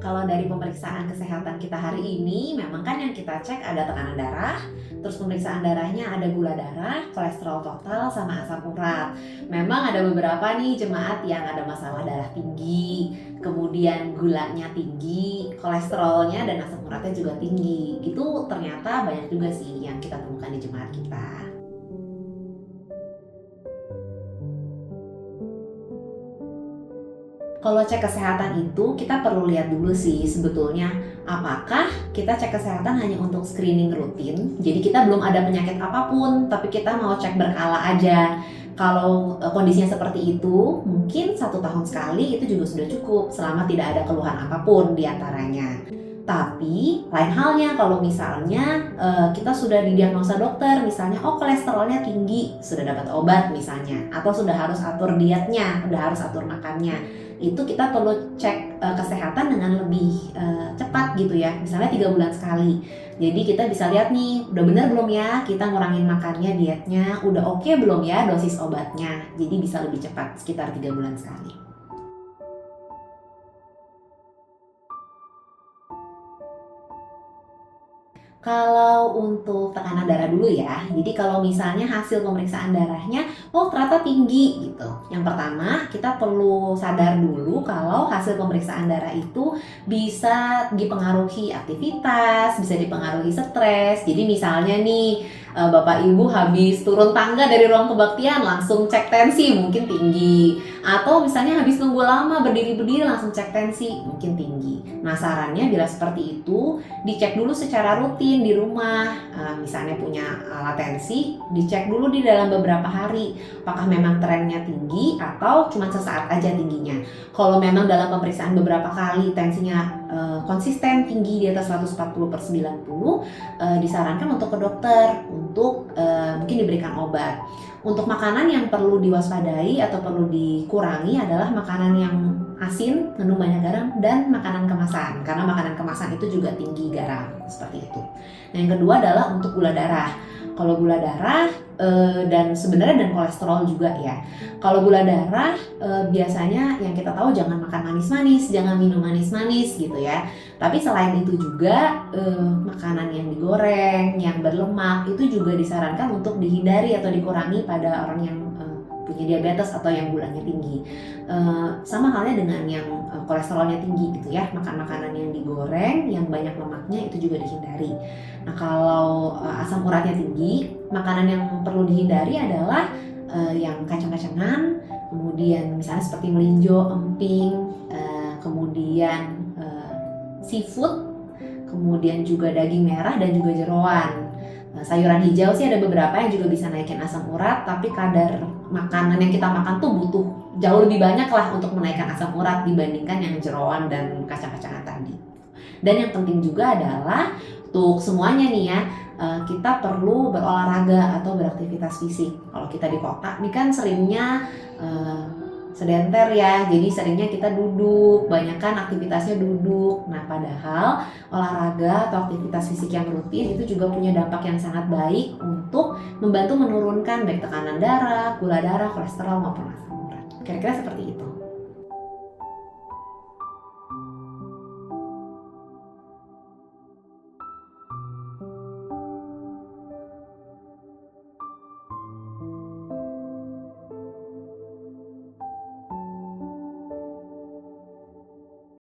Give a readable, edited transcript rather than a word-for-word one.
Kalau dari pemeriksaan kesehatan kita hari ini, memang kan yang kita cek ada tekanan darah, terus pemeriksaan darahnya ada gula darah, kolesterol total, sama asam urat. Memang ada beberapa nih jemaat yang ada masalah darah tinggi, kemudian gulanya tinggi, kolesterolnya dan asam uratnya juga tinggi. Itu ternyata banyak juga sih yang kita temukan di jemaat kita. Kalau cek kesehatan itu kita perlu lihat dulu sih sebetulnya apakah kita cek kesehatan hanya untuk screening rutin. Jadi kita belum ada penyakit apapun, tapi kita mau cek berkala aja. Kalau kondisinya seperti itu, mungkin 1 tahun sekali itu juga sudah cukup selama tidak ada keluhan apapun di antaranya. Tapi lain halnya kalau misalnya kita sudah didiagnosa dokter, misalnya kolesterolnya tinggi, sudah dapat obat misalnya, atau sudah harus atur dietnya, sudah harus atur makannya, itu kita perlu cek kesehatan dengan lebih cepat gitu ya, misalnya 3 bulan sekali. Jadi kita bisa lihat nih, udah benar belum ya kita ngurangin makannya, dietnya, udah oke belum ya dosis obatnya. Jadi bisa lebih cepat, sekitar 3 bulan sekali. Kalau untuk tekanan darah dulu ya, jadi kalau misalnya hasil pemeriksaan darahnya, ternyata tinggi gitu. Yang pertama, kita perlu sadar dulu kalau hasil pemeriksaan darah itu bisa dipengaruhi aktivitas, bisa dipengaruhi stres. Jadi misalnya nih, Bapak Ibu habis turun tangga dari ruang kebaktian langsung cek tensi mungkin tinggi. Atau misalnya habis nunggu lama berdiri-berdiri langsung cek tensi mungkin tinggi. Nah sarannya bila seperti itu, dicek dulu secara rutin di rumah, misalnya punya alat tensi, dicek dulu di dalam beberapa hari apakah memang trennya tinggi atau cuma sesaat aja tingginya. Kalau memang dalam pemeriksaan beberapa kali tensinya konsisten tinggi di atas 140/90, disarankan untuk ke dokter untuk mungkin diberikan obat. Untuk makanan yang perlu diwaspadai atau perlu dikurangi adalah makanan yang asin, mengandung banyak garam, dan makanan kemasan. Karena makanan kemasan itu juga tinggi garam, seperti itu. Nah, yang kedua adalah untuk gula darah. Kalau gula darah dan sebenarnya dan kolesterol juga ya. Kalau gula darah biasanya yang kita tahu jangan makan manis-manis, jangan minum manis-manis gitu ya. Tapi selain itu juga makanan yang digoreng, yang berlemak itu juga disarankan untuk dihindari atau dikurangi pada orang yang punya diabetes atau yang gulanya tinggi. Sama halnya dengan yang kolesterolnya tinggi gitu ya, makan makanan yang digoreng, yang banyak lemaknya itu juga dihindari. Nah kalau asam uratnya tinggi, makanan yang perlu dihindari adalah yang kacang-kacangan, kemudian misalnya seperti melinjo, emping, kemudian seafood, kemudian juga daging merah dan juga jeroan. Sayuran hijau sih ada beberapa yang juga bisa naikin asam urat, tapi kadar makanan yang kita makan tuh butuh jauh lebih banyak lah untuk menaikkan asam urat dibandingkan yang jeroan dan kacang-kacangan tadi. Dan yang penting juga adalah untuk semuanya nih ya, kita perlu berolahraga atau beraktivitas fisik. Kalau kita di kota ini kan seringnya sedenter ya, jadi seringnya kita duduk, banyakkan aktivitasnya duduk. Nah padahal olahraga atau aktivitas fisik yang rutin itu juga punya dampak yang sangat baik untuk membantu menurunkan baik tekanan darah, gula darah, kolesterol maupun asam urat. Kira-kira seperti itu.